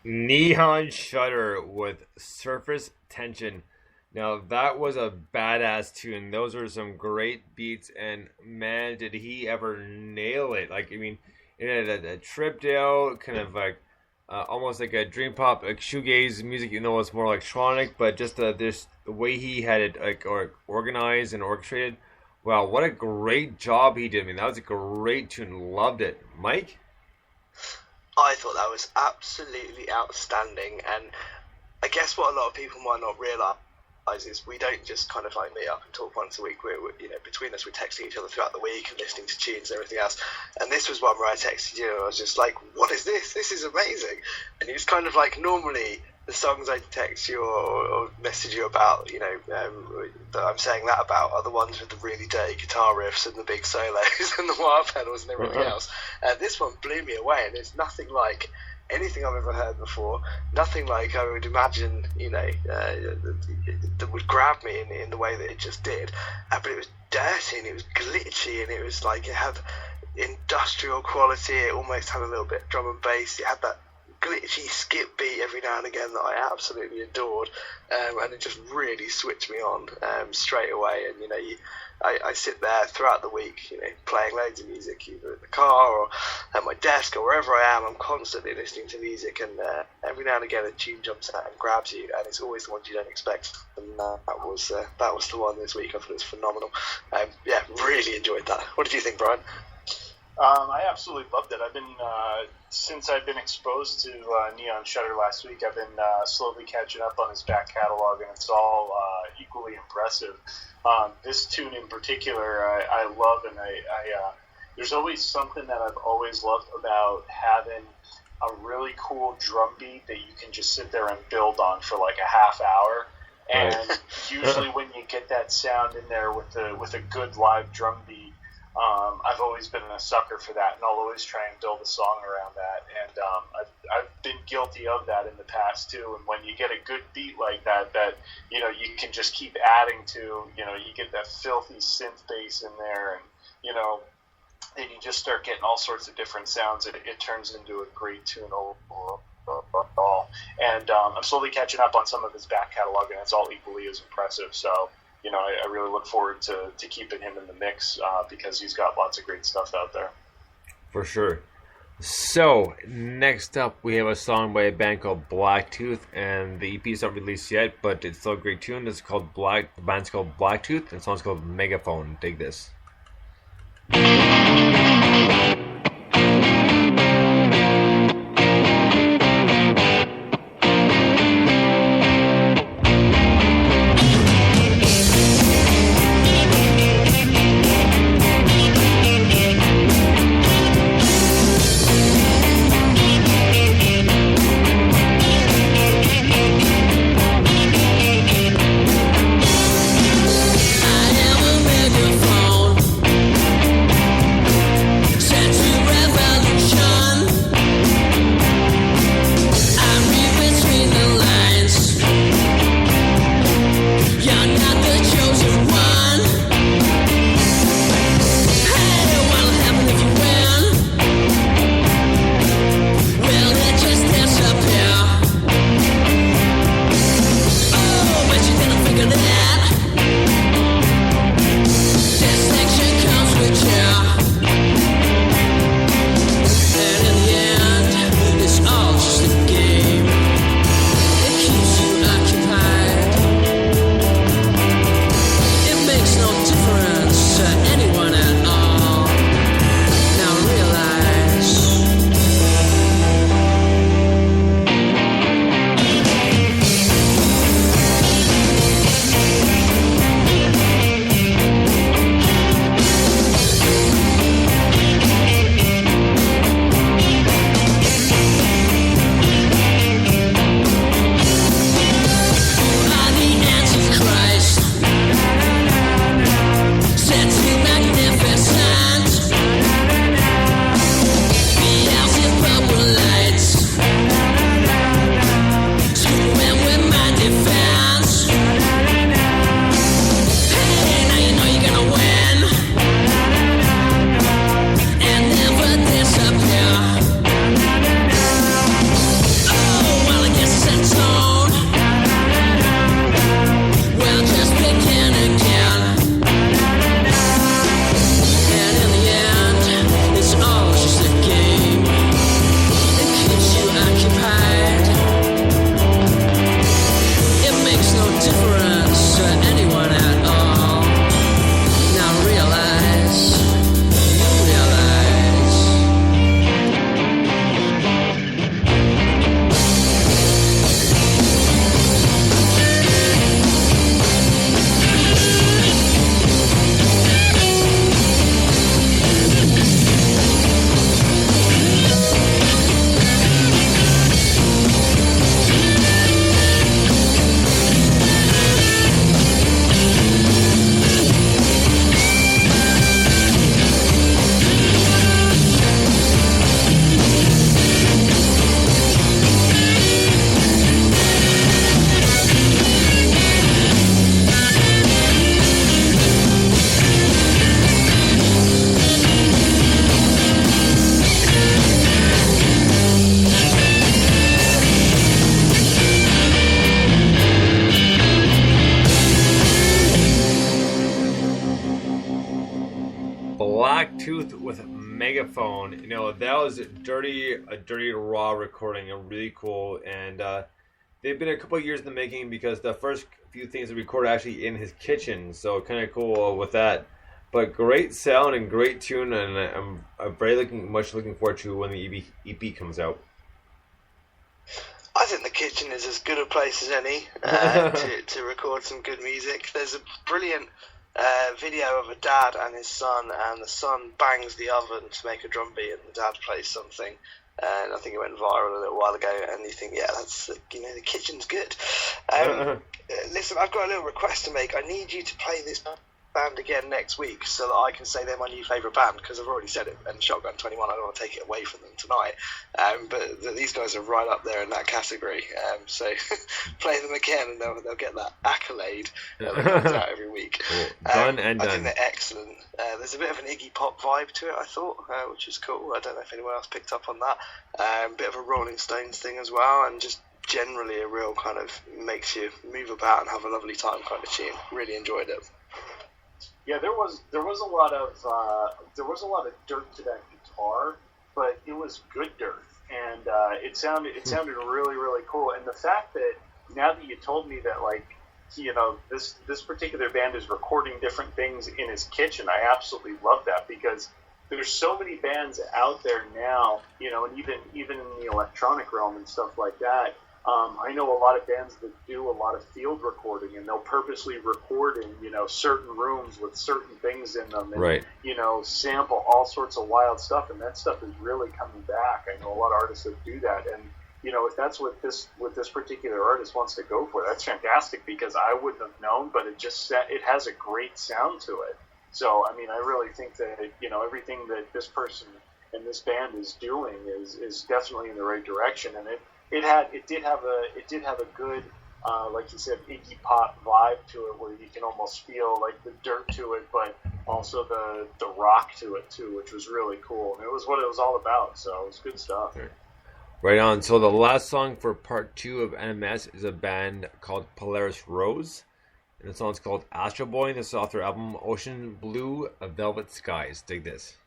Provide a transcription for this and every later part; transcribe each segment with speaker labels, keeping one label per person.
Speaker 1: Neon Shutter with Surface Tension. Now that was a badass tune. Those were some great beats, and man, did he ever nail it! Like I mean, it had a tripped out kind of like almost like a dream pop, like shoegaze music. You know, it's more electronic, but just this the way he had it like or organized and orchestrated. Wow, what a great job he did! I mean, that was a great tune. Loved it, Mike.
Speaker 2: I thought that was absolutely outstanding, and I guess what a lot of people might not realise is we don't just kind of like meet up and talk once a week. We're between us, we're texting each other throughout the week and listening to tunes and everything else. And this was one where I texted you and I was just like, what is this? This is amazing. And it's kind of like normally the songs I text you or message you about, that I'm saying that about are the ones with the really dirty guitar riffs and the big solos and the wah pedals and everything else. This one blew me away, and it's nothing like anything I've ever heard before, nothing like I would imagine, that would grab me in the way that it just did. But it was dirty and it was glitchy and it was like it had industrial quality. It almost had a little bit of drum and bass. It had that glitchy skip beat every now and again that I absolutely adored, and it just really switched me on straight away. And I sit there throughout the week, playing loads of music, either in the car or at my desk or wherever I am. I'm constantly listening to music, and every now and again a tune jumps out and grabs you, and it's always the ones you don't expect. And that was the one this week. I thought it was phenomenal. Really enjoyed that. What did you think, Brian?
Speaker 3: I absolutely loved it. I've been since I've been exposed to Neon Shutter last week, I've been slowly catching up on his back catalog, and it's all equally impressive. This tune in particular, I love, and I there's always something that I've always loved about having a really cool drum beat that you can just sit there and build on for like a half hour. And usually when you get that sound in there with a good live drum beat, I've always been a sucker for that, and I'll always try and build a song around that. And I've been guilty of that in the past too. And when you get a good beat like that you can just keep adding to, you get that filthy synth bass in there, and and you just start getting all sorts of different sounds. It turns into a great tune overall. And I'm slowly catching up on some of his back catalog, and it's all equally as impressive. So. I really look forward to keeping him in the mix because he's got lots of great stuff out there.
Speaker 1: For sure. So, next up, we have a song by a band called Blacktooth, and the EP is not released yet, but it's still a great tune. The band's called Blacktooth, and the song's called Megaphone. Dig this. Megaphone. You know, that was a dirty raw recording, and really cool. And they've been a couple of years in the making because the first few things they recorded actually in his kitchen, so kind of cool with that. But great sound and great tune, and I'm very much looking forward to when the EP comes out.
Speaker 2: I think the kitchen is as good a place as any to record some good music. There's a brilliant video of a dad and his son, and the son bangs the oven to make a drum beat, and the dad plays something. And I think it went viral a little while ago, and you think, yeah, that's, you know, the kitchen's good. Listen, I've got a little request to make. I need you to play this band again next week so that I can say they're my new favourite band, because I've already said it, and Shotgun 21, I don't want to take it away from them tonight, but these guys are right up there in that category, so play them again and they'll get that accolade that comes out every week.
Speaker 1: Cool. Done and done.
Speaker 2: I think they're excellent. There's a bit of an Iggy Pop vibe to it, I thought, which is cool. I don't know if anyone else picked up on that. Bit of a Rolling Stones thing as well, and just generally a real kind of makes you move about and have a lovely time kind of tune. Really enjoyed it.
Speaker 3: Yeah, there was a lot of dirt to that guitar, but it was good dirt, and it sounded really, really cool. And the fact that now that you told me that, like, you know, this particular band is recording different things in his kitchen, I absolutely love that, because there's so many bands out there now, you know, and even in the electronic realm and stuff like that. I know a lot of bands that do a lot of field recording, and they'll purposely record in, you know, certain rooms with certain things in them, and,
Speaker 1: right,
Speaker 3: you know, sample all sorts of wild stuff, and that stuff is really coming back. I know a lot of artists that do that, and, you know, if that's what this particular artist wants to go for, that's fantastic, because I wouldn't have known, but it has a great sound to it. So, I mean, I really think that, you know, everything that this person and this band is doing is definitely in the right direction, and it did have a good, like you said, Iggy Pop vibe to it, where you can almost feel like the dirt to it, but also the rock to it too, which was really cool. And it was what it was all about, so it was good stuff.
Speaker 1: Right on. So the last song for part 2 of NMS is a band called Polaris Rose, and the song's called Astro Boy, and this is off their album Ocean Blue Velvet Skies. Dig this.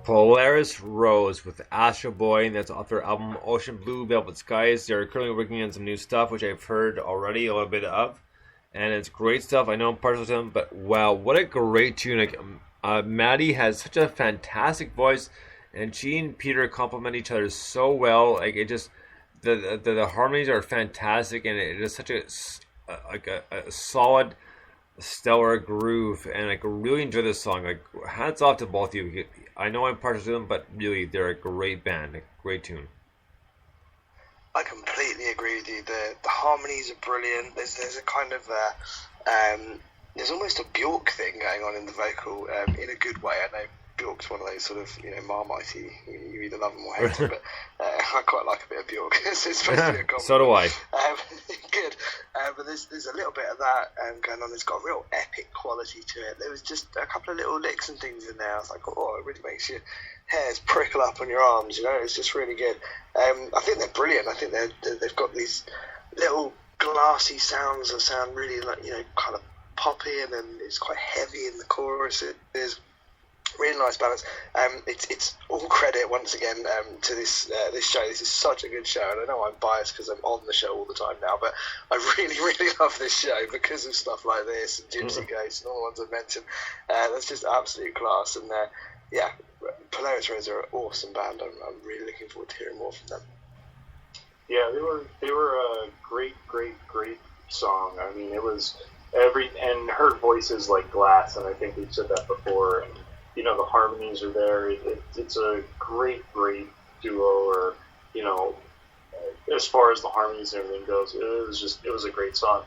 Speaker 1: Polaris Rose with Astro Boy, and that's off their album Ocean Blue Velvet Skies. They're currently working on some new stuff, which I've heard already a little bit of, and it's great stuff. I know I'm partial to them, but wow, what a great tune! Like, Maddie has such a fantastic voice, and she and Peter complement each other so well. Like, it just the harmonies are fantastic, and it is such a solid, stellar groove, and I really enjoy this song. Like, hats off to both of you. I know I'm partial to them, but really, they're a great band, a great tune.
Speaker 2: I completely agree with you. The harmonies are brilliant. There's a kind of there's almost a Bjork thing going on in the vocal in a good way. I know Bjork's one of those sort of, Marmitey, you either love them or hate them, but I quite like a bit of Bjork. It's supposed to be a compliment.
Speaker 1: So do I.
Speaker 2: Good. But there's a little bit of that going on. It's got a real epic quality to it. There was just a couple of little licks and things in there. I was like, oh, it really makes your hairs prickle up on your arms, It's just really good. I think they're brilliant. I think they've got these little glassy sounds that sound really like, kind of poppy, and then it's quite heavy in the chorus. It is really nice balance. It's all credit once again to this show. This is such a good show, and I know I'm biased because I'm on the show all the time now, but I really, really love this show because of stuff like this and Gypsy Ghost and all the ones I've mentioned. That's just absolute class, and Polaris Rose are an awesome band. I'm really looking forward to hearing more from them.
Speaker 3: Yeah, they were a great song. I mean, it was and her voice is like glass, and I think we've said that before. And the harmonies are there. It's a great duo, or, as far as the harmonies and everything goes, it was a great song.